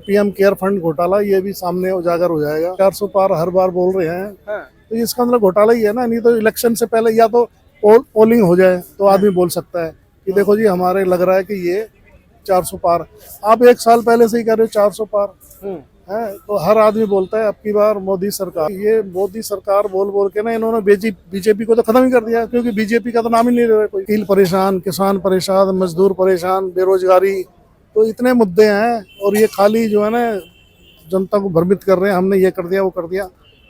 PM care fund घोटाला ये भी सामने उजागर हो जाएगा। 400 पार हर बार बोल रहे हैं। हाँ। तो इसका मतलब घोटाला ही है ना। नहीं तो इलेक्शन से पहले या तो पोलिंग हो जाए तो आदमी बोल सकता है कि देखो जी हमारे लग रहा है कि ये 400 पार। आप एक साल पहले से ही कह रहे हो 400 पार है, तो हर आदमी बोलता है अब की बार मोदी सरकार। ये मोदी सरकार बोल बोल के ना इन्होंने बीजेपी को तो खत्म ही कर दिया, क्योंकि बीजेपी का तो नाम ही नहीं ले रहा कोई। किल परेशान, किसान परेशान, मजदूर परेशान, बेरोजगारी, तो इतने मुद्दे हैं। और ये खाली जो है ना जनता को भ्रमित कर रहे हैं, हमने ये कर दिया वो कर दिया।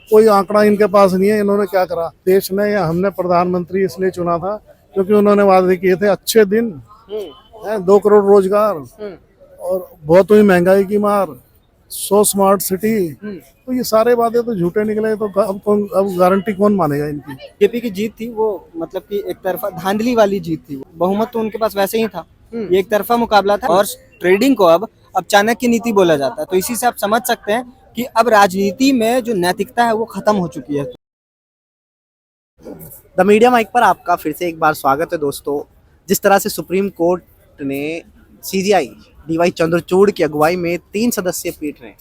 कोई आंकड़ा इनके पास नहीं है इन्होंने क्या करा देश ने। या हमने प्रधानमंत्री इसलिए चुना था क्योंकि उन्होंने वादे किए थे अच्छे दिन है, 2 करोड़ रोजगार और बहुत हुई महंगाई की मार, 100 स्मार्ट सिटी। तो ये सारे वादे तो झूठे निकले। तो अब गारंटी कौन मानेगा इनकी। बीजेपी की जीत थी वो, मतलब कि एक तरफा धांधली वाली जीत थी। बहुमत तो उनके पास वैसे ही था, ये एक तरफा मुकाबला था। और ट्रेडिंग को अब चाणक्य नीति बोला जाता है। तो इसी से आप समझ सकते हैं कि अब राजनीति में जो नैतिकता है वो खत्म हो चुकी है। द मीडिया माइक पर आपका फिर से एक बार स्वागत है दोस्तों। जिस तरह से सुप्रीम कोर्ट ने सीजीआई डीवाई चंद्रचूड़ की अगुवाई में 3 सदस्यीय पीठ ने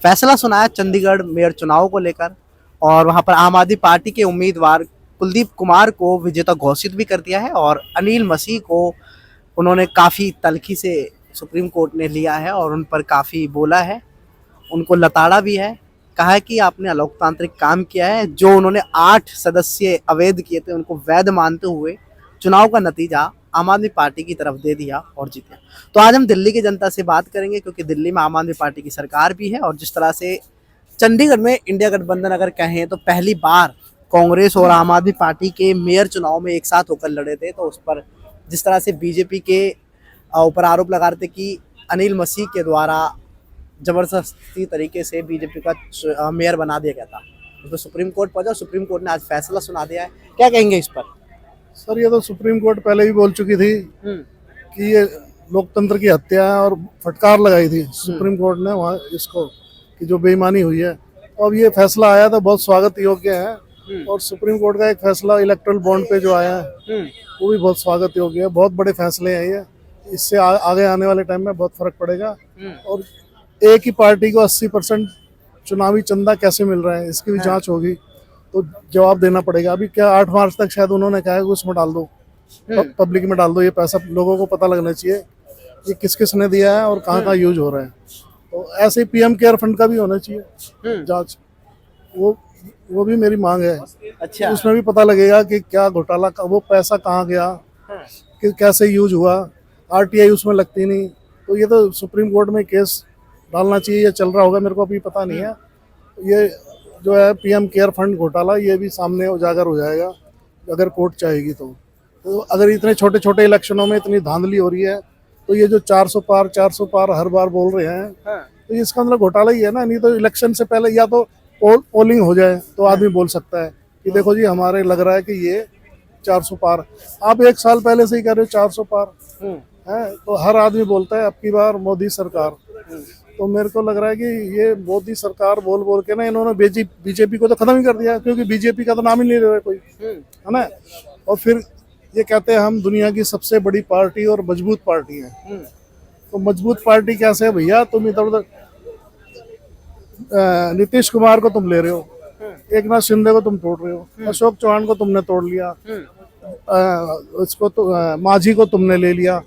फैसला सुनाया चंडीगढ़ मेयर चुनाव को लेकर, और वहां पर आम आदमी पार्टी के उम्मीदवार कुलदीप कुमार को विजेता घोषित भी कर दिया है, और अनिल मसीह को उन्होंने काफ़ी तल्खी से सुप्रीम कोर्ट ने लिया है और उन पर काफ़ी बोला है, उनको लताड़ा भी है। कहा है कि आपने अलोकतांत्रिक काम किया है। जो उन्होंने 8 सदस्य अवैध किए थे उनको वैध मानते हुए चुनाव का नतीजा आम आदमी पार्टी की तरफ दे दिया और जीते। तो आज हम दिल्ली की जनता से बात करेंगे, क्योंकि दिल्ली में आम आदमी पार्टी की सरकार भी है, और जिस तरह से चंडीगढ़ में इंडिया गठबंधन अगर कहें तो पहली बार कांग्रेस और आम आदमी पार्टी के मेयर चुनाव में एक साथ होकर लड़े थे। तो उस पर जिस तरह से बीजेपी के ऊपर आरोप लगा रहे थे कि अनिल मसीह के द्वारा जबरदस्ती तरीके से बीजेपी का मेयर बना दिया गया था, तो सुप्रीम कोर्ट पहुंचा। सुप्रीम कोर्ट ने आज फैसला सुना दिया है। क्या कहेंगे इस पर? सर ये तो सुप्रीम कोर्ट पहले भी बोल चुकी थी कि ये लोकतंत्र की हत्या है, और फटकार लगाई थी सुप्रीम कोर्ट ने वहाँ इसको कि जो बेईमानी हुई है। तो अब ये फैसला आया तो बहुत स्वागत योग्य है। और सुप्रीम कोर्ट का एक फैसला इलेक्ट्रल बॉन्ड पे जो आया है वो भी बहुत स्वागत योग्य है। बहुत बड़े फैसले हैं ये। इससे आगे आने वाले टाइम में बहुत फर्क पड़ेगा। और एक ही पार्टी को 80% चुनावी चंदा कैसे मिल रहा है इसकी भी जांच होगी, तो जवाब देना पड़ेगा। अभी क्या 8 मार्च तक शायद उन्होंने कहा है कि उसमें डाल दो, पब्लिक में डाल दो। ये पैसा लोगों को पता लगना चाहिए ये किस किस ने दिया है और कहाँ कहाँ यूज हो रहा है। तो ऐसे ही पीएम केयर फंड का भी होना चाहिए जांच। वो भी मेरी मांग है। अच्छा, उसमें भी पता लगेगा कि क्या घोटाला का वो पैसा कहाँ गया, कि कैसे यूज हुआ। आरटीआई उसमें लगती नहीं। तो ये तो सुप्रीम कोर्ट में केस डालना चाहिए। ये चल रहा होगा, मेरे को अभी पता नहीं है। ये जो है पीएम केयर फंड घोटाला ये भी सामने उजागर हो जाएगा अगर कोर्ट चाहेगी तो अगर इतने छोटे छोटे इलेक्शनों में इतनी धांधली हो रही है, तो ये जो 400 पार हर बार बोल रहे हैं, तो इसका मतलब घोटाला ही है ना। नहीं तो इलेक्शन से पहले या तो पोलिंग हो जाए तो आदमी बोल सकता है कि देखो जी हमारे लग रहा है कि ये 400 पार। आप एक साल पहले से ही कह रहे हो 400 पार है, तो हर आदमी बोलता है अब की बार मोदी सरकार। तो मेरे को लग रहा है कि ये मोदी सरकार बोल बोल के ना इन्होंने बीजेपी को तो खत्म ही कर दिया, क्योंकि बीजेपी का तो नाम ही नहीं ले रहा कोई, है ना। और फिर ये कहते हैं हम दुनिया की सबसे बड़ी पार्टी और मजबूत पार्टी है। तो मजबूत पार्टी कैसे है भैया? तुम इधर उधर नीतीश कुमार को तुम ले रहे हो, एकनाथ शिंदे को तुम तोड़ रहे हो, अशोक चौहान को तुमने तोड़ लिया, इसको तो मांझी को तुमने ले लिया।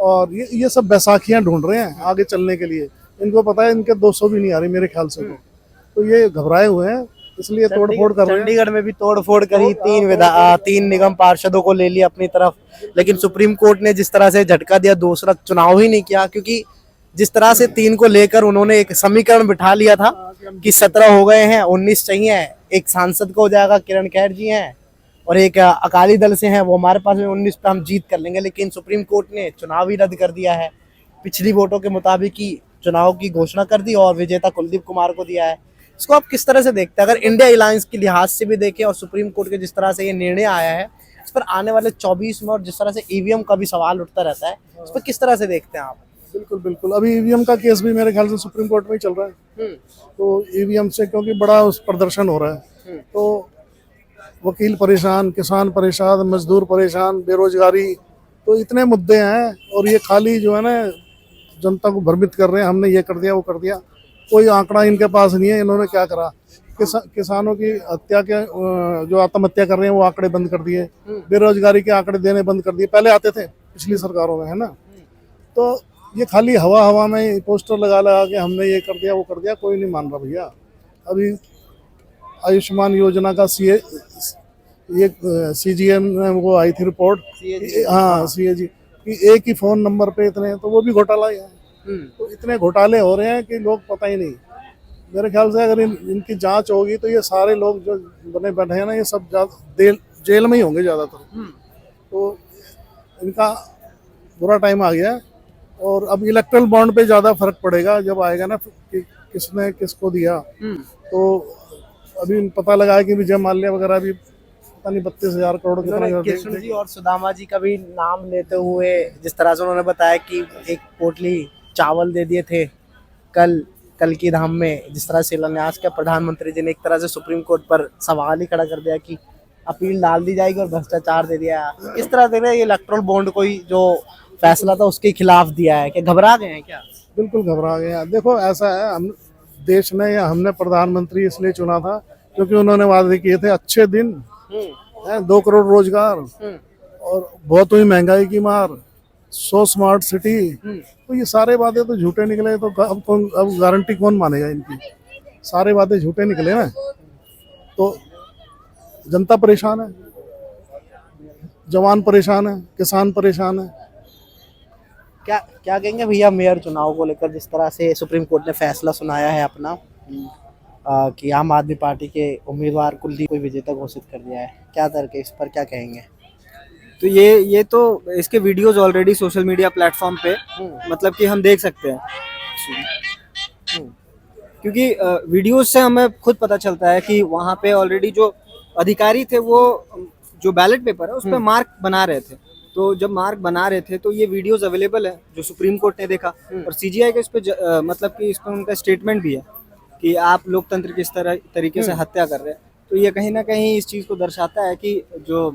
और ये सब बैसाखियां ढूंढ रहे हैं आगे चलने के लिए। इनको पता है इनके 200 भी नहीं आ रही मेरे ख्याल से। तो ये घबराए हुए हैं, इसलिए तोड़फोड़ कर रहे हैं। चंडीगढ़ में भी तोड़फोड़ करी, 3 निगम पार्षदों को ले लिया अपनी तरफ। लेकिन सुप्रीम कोर्ट ने जिस तरह से झटका दिया, दूसरा चुनाव ही नहीं किया, क्योंकि जिस तरह से 3 को लेकर उन्होंने एक समीकरण बिठा लिया था कि 17 हो गए हैं, 19 चाहिए, एक सांसद को हो जाएगा, किरण खैर जी हैं, और एक अकाली दल से हैं, वो हमारे पास में 19 पे हम जीत कर लेंगे। लेकिन सुप्रीम कोर्ट ने चुनाव ही रद्द कर दिया है, पिछली वोटों के मुताबिक ही चुनाव की घोषणा कर दी और विजेता कुलदीप कुमार को दिया है। इसको आप किस तरह से देखते हैं? अगर इंडिया अलायंस के लिहाज से भी देखें और सुप्रीम कोर्ट के जिस तरह से ये निर्णय आया है, इस पर आने वाले 24 में, और जिस तरह से ईवीएम का भी सवाल उठता रहता है, इस पर किस तरह से देखते हैं आप? बिल्कुल बिल्कुल। अभी ईवीएम का केस भी मेरे ख्याल से सुप्रीम कोर्ट में ही चल रहा है। तो ईवीएम से क्योंकि बड़ा उस प्रदर्शन हो रहा है, तो वकील परेशान, किसान परेशान, मजदूर परेशान, बेरोजगारी, तो इतने मुद्दे हैं। और ये खाली जो है ना जनता को भ्रमित कर रहे हैं, हमने ये कर दिया वो कर दिया। कोई आंकड़ा इनके पास नहीं है, इन्होंने क्या करा। किसानों की हत्या के जो आत्महत्या कर रहे हैं वो आंकड़े बंद कर दिए, बेरोजगारी के आंकड़े देने बंद कर दिए, पहले आते थे पिछली सरकारों में, है ना। तो ये खाली हवा हवा में पोस्टर लगा लगा के हमने ये कर दिया वो कर दिया, कोई नहीं मान रहा भैया। अभी आयुष्मान योजना का ये CGM में वो आई थी रिपोर्ट, हाँ CAG कि एक ही फोन नंबर पे इतने, तो वो भी घोटाला ही है। तो इतने घोटाले हो रहे हैं कि लोग पता ही नहीं। मेरे ख्याल से अगर इनकी जांच होगी तो ये सारे लोग जो बने बैठे हैं ना, ये सब जेल में ही होंगे ज़्यादातर। तो इनका बुरा टाइम आ गया है। और अब इलेक्ट्रल बॉन्ड पे ज़्यादा फर्क पड़ेगा जब आएगा ना कि किसने किसको दिया। तो अभी पता लगा है कि विजय माल्या वगैरह भी पता नहीं 32,000 करोड़ कितना। कृष्ण जी और सुदामा जी का भी नाम लेते हुए जिस तरह से उन्होंने बताया कि एक पोटली चावल दे दिए थे कल की धाम में, जिस तरह शिलान्यास किया प्रधानमंत्री जी ने, एक तरह से सुप्रीम कोर्ट पर सवाल ही खड़ा कर दिया कि अपील डाल दी जाएगी और भ्रष्टाचार दे दिया। इस तरह से ये इलेक्ट्रल बॉन्ड कोई जो फैसला था उसके खिलाफ दिया है, क्या घबरा गए हैं क्या? बिल्कुल घबरा गए हैं। देखो ऐसा है, हम देश ने या हमने प्रधानमंत्री इसलिए चुना था क्योंकि उन्होंने वादे किए थे अच्छे दिन, 2 करोड़ रोजगार और बहुत हुई महंगाई की मार, 100 स्मार्ट सिटी। तो ये सारे वादे तो झूठे निकले। तो अब गारंटी कौन मानेगा इनकी? सारे वादे झूठे निकले ना। तो जनता परेशान है, जवान परेशान है, किसान परेशान है। क्या कहेंगे भैया मेयर चुनाव को लेकर, जिस तरह से सुप्रीम कोर्ट ने फैसला सुनाया है अपना कि आम आदमी पार्टी के उम्मीदवार कुलदीप को विजेता घोषित कर दिया है, क्या तर्क है इस पर, क्या कहेंगे? तो ये तो इसके videos already social media platform पे मतलब कि हम देख सकते हैं, क्योंकि वीडियोस से हमें खुद पता चलता है कि वहाँ पे ऑलरेडी जो अधिकारी थे वो जो बैलेट पेपर है उस पर मार्क बना रहे थे। तो जब मार्क बना रहे थे तो ये वीडियोस अवेलेबल है जो सुप्रीम कोर्ट ने देखा, और CGI के इस पे मतलब कि इस पर उनका स्टेटमेंट भी है कि आप लोकतंत्र किस तरीके से हत्या कर रहे हैं। तो ये कहीं ना कहीं इस चीज़ को दर्शाता है कि जो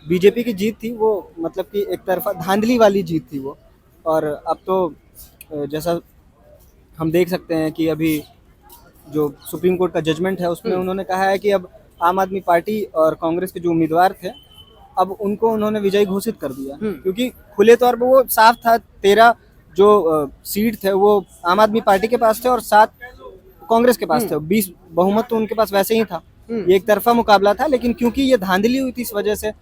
बीजेपी की जीत थी वो मतलब कि एक तरफा धांधली वाली जीत थी वो। और अब तो जैसा हम देख सकते हैं कि अभी जो सुप्रीम कोर्ट का जजमेंट है उसमें उन्होंने कहा है कि अब आम आदमी पार्टी और कांग्रेस के जो उम्मीदवार थे अब उनको उन्होंने विजयी घोषित कर दिया, क्योंकि खुले तौर पर वो साफ था 13 जो सीट थे वो आम आदमी पार्टी के पास थे और 7 कांग्रेस के पास थे। 20 बहुमत तो उनके पास वैसे ही था। ये एक तरफा मुकाबला था, लेकिन क्योंकि ये धांधली हुई थी इस वजह से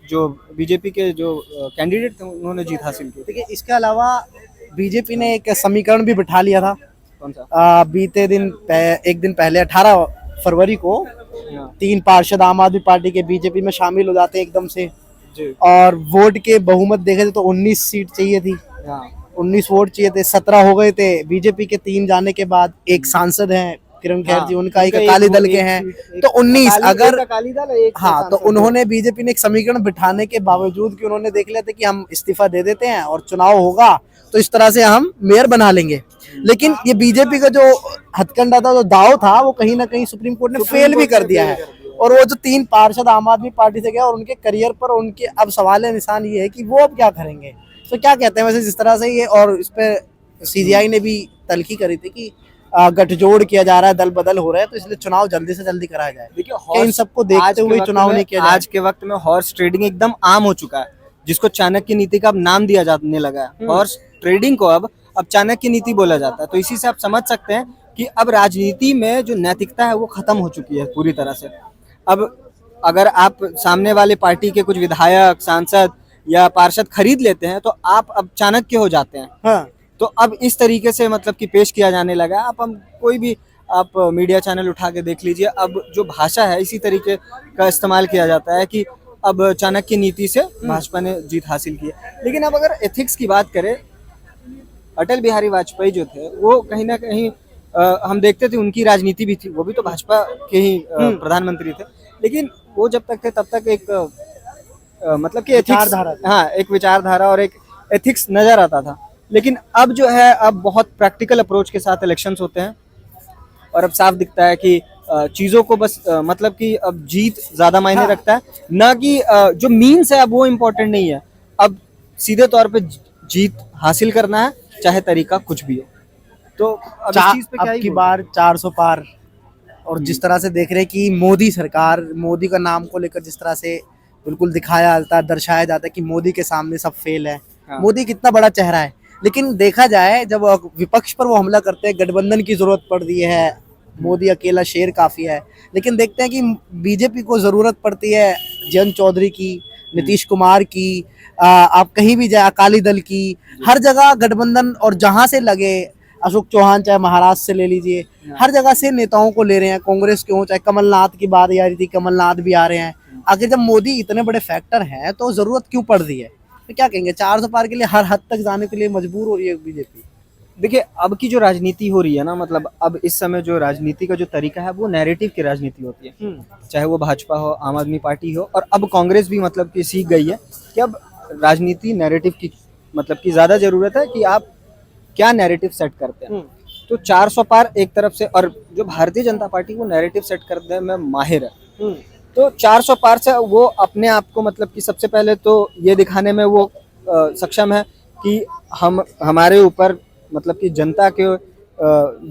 जो बीजेपी के जो कैंडिडेट थे उन्होंने जीत हासिल की। देखिए इसके अलावा बीजेपी ने एक समीकरण भी बिठा लिया था। कौन सा? बीते दिन एक दिन पहले 18 फरवरी को 3 पार्षद आम आदमी पार्टी के बीजेपी में शामिल हो जाते हैं एकदम से जी। और वोट के बहुमत देखे थे तो 19 सीट चाहिए थी, 19 वोट चाहिए थे, 17 हो गए थे। बीजेपी के 3 जाने के बाद एक सांसद हैं किरण खैर जी, उनका एक अकाली दल के हैं, तो 19 अगर अकाली दल एक हाँ, तो उन्होंने बीजेपी ने एक समीकरण बिठाने के बावजूद कि उन्होंने देख लिया था कि हम इस्तीफा दे देते हैं और चुनाव होगा तो इस तरह से हम मेयर बना लेंगे। लेकिन ये बीजेपी का जो हथकंडा था, जो दाव था, वो कहीं ना कहीं सुप्रीम कोर्ट ने फेल भी कर दिया है। और वो जो 3 पार्षद आम आदमी पार्टी से गए और उनके करियर पर उनके अब सवाल निशान ये है कि वो अब क्या करेंगे। तो क्या कहते हैं वैसे जिस तरह से ये, और इस पे CGI ने भी तल्खी करी थी कि गठजोड़ किया जा रहा है, दल बदल हो रहा है, तो इसलिए चुनाव जल्दी से जल्दी कराया जाए। देखिए इन सबको देखते हुए चुनाव नहीं किया जाए। आज के वक्त में हॉर्स ट्रेडिंग एकदम आम हो चुका है, जिसको चाणक्य नीति का अब नाम दिया जाने लगा है। हॉर्स ट्रेडिंग को अब चाणक्य नीति बोला जाता है। तो इसी से आप समझ सकते हैं कि अब राजनीति में जो नैतिकता है वो खत्म हो चुकी है पूरी तरह से। अब अगर आप सामने वाले पार्टी के कुछ विधायक, सांसद या पार्षद खरीद लेते हैं तो आप अब चाणक्य हो जाते हैं। हाँ। तो अब इस तरीके से मतलब कि पेश किया जाने लगा। हम कोई भी आप मीडिया चैनल उठा के देख लीजिए, अब जो भाषा है इसी तरीके का इस्तेमाल किया जाता है कि अब चाणक्य नीति से भाजपा ने जीत हासिल की है। लेकिन अब अगर एथिक्स की बात करें, अटल बिहारी वाजपेयी जो थे वो कहीं ना कहीं हम देखते थे उनकी राजनीति भी थी, वो भी तो भाजपा के ही प्रधानमंत्री थे, लेकिन वो जब तक थे तब तक एक मतलब कि एथिक्स, हाँ, एक विचारधारा और एक एथिक्स नजर आता था। लेकिन अब जो है अब बहुत प्रैक्टिकल अप्रोच के साथ इलेक्शंस होते हैं और अब साफ दिखता है कि चीज़ों को बस मतलब कि अब जीत ज़्यादा मायने रखता है, ना कि जो मीन्स है अब वो इम्पोर्टेंट नहीं है। अब सीधे तौर पे जीत हासिल करना है चाहे तरीका कुछ भी हो। तो अब इस चीज पे क्या अब ही की बोलूं? बार 400 पार, और जिस तरह से देख रहे हैं कि मोदी सरकार, मोदी का नाम को लेकर जिस तरह से बिल्कुल दिखाया जाता है, दर्शाया जाता है कि मोदी के सामने सब फेल है। हाँ। मोदी कितना बड़ा चेहरा है, लेकिन देखा जाए जब विपक्ष पर वो हमला करते हैं, गठबंधन की जरूरत पड़ती है, मोदी अकेला शेर काफी है, लेकिन देखते हैं कि बीजेपी को जरूरत पड़ती है जयंत चौधरी की, नीतीश कुमार की, आप कहीं भी जाए अकाली दल की, हर जगह गठबंधन, और जहां से लगे, अशोक चौहान चाहे महाराष्ट्र से ले लीजिए, हर जगह से नेताओं को ले रहे हैं, कांग्रेस के हो, चाहे कमलनाथ की बात आ रही थी, कमलनाथ भी आ रहे हैं। आखिर जब मोदी इतने बड़े फैक्टर हैं तो जरूरत क्यों पड़ रही है? तो क्या कहेंगे, 400 पार के लिए हर हद तक जाने के लिए मजबूर हो रही है बीजेपी? देखिए, अब की जो राजनीति हो रही है ना, मतलब अब इस समय जो राजनीति का जो तरीका है वो नैरेटिव की राजनीति होती है। चाहे वो भाजपा हो, आम आदमी पार्टी हो, और अब कांग्रेस भी मतलब कि सीख गई है कि अब राजनीति नैरेटिव की मतलब कि ज्यादा जरूरत है कि आप क्या नैरेटिव सेट करते हैं। तो 400 पार एक तरफ से, और जो भारतीय जनता पार्टी वो नैरेटिव सेट करने में माहिर है। तो 400 पार से वो अपने आप को मतलब कि सबसे पहले तो ये दिखाने में वो सक्षम है कि हम हमारे ऊपर मतलब कि जनता के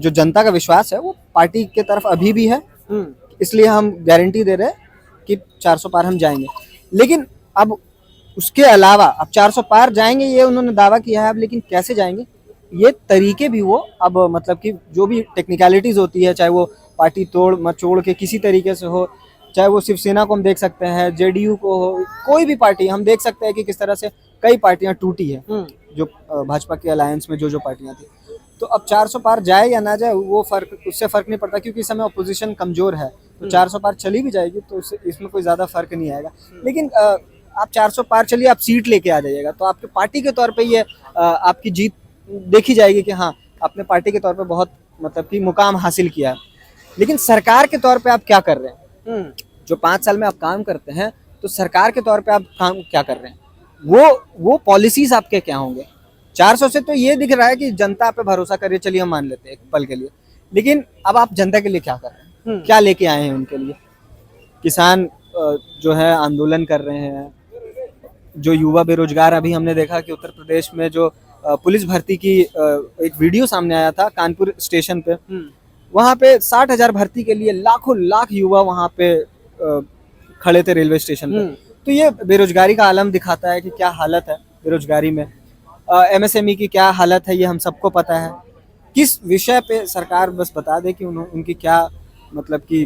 जो जनता का विश्वास है वो पार्टी के तरफ अभी भी है, इसलिए हम गारंटी दे रहे हैं कि 400 पार हम जाएंगे। लेकिन अब उसके अलावा अब 400 पार जाएंगे ये उन्होंने दावा किया है, अब लेकिन कैसे जाएंगे ये तरीके भी वो अब मतलब कि जो भी टेक्निकलिटीज होती है, चाहे वो पार्टी तोड़ मचोड़ के किसी तरीके से हो, चाहे वो शिवसेना को हम देख सकते हैं, जेडीयू को हो, कोई भी पार्टी हम देख सकते हैं कि किस तरह से कई पार्टियां टूटी है जो भाजपा के अलायंस में जो पार्टियां थी। तो अब 400 पार जाए या ना जाए वो फर्क, उससे फर्क नहीं पड़ता, क्योंकि इस समय अपोजिशन कमजोर है। तो 400 पार चली भी जाएगी तो इसमें कोई ज्यादा फर्क नहीं आएगा। लेकिन आप 400 पार चलिए, आप सीट लेके आ जाइएगा तो आपके पार्टी के तौर पे ये आपकी जीत देखी जाएगी कि हाँ आपने पार्टी के तौर पे बहुत मतलब कि मुकाम हासिल किया है। लेकिन सरकार के तौर पे आप क्या कर रहे हैं? जो 5 साल में आप काम करते हैं तो सरकार के तौर पे आप काम क्या कर रहे हैं, वो पॉलिसीज आपके क्या होंगे? 400 से तो ये दिख रहा है कि जनता पे भरोसा करिए, चलिए हम मान लेते हैं एक पल के लिए, लेकिन अब आप जनता के लिए क्या कर रहे हैं? क्या लेके आए हैं उनके लिए? किसान जो है आंदोलन कर रहे हैं, जो युवा बेरोजगार, अभी हमने देखा कि उत्तर प्रदेश में जो पुलिस भर्ती की एक वीडियो सामने आया था कानपुर स्टेशन पे, वहाँ पे 60,000 भर्ती के लिए लाखों लाख युवा वहाँ पे खड़े थे रेलवे स्टेशन पे। तो ये बेरोजगारी का आलम दिखाता है कि क्या हालत है बेरोजगारी में। एमएसएमई की क्या हालत है ये हम सबको पता है। किस विषय पे सरकार बस बता दे कि उनकी क्या मतलब कि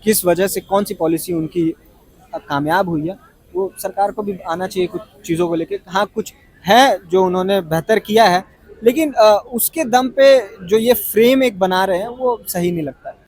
किस वजह से कौन सी पॉलिसी उनकी कामयाब हुई है, वो सरकार को भी आना चाहिए कुछ चीज़ों को लेके। हाँ कुछ है जो उन्होंने बेहतर किया है, लेकिन उसके दम पे जो ये फ्रेम एक बना रहे हैं वो सही नहीं लगता।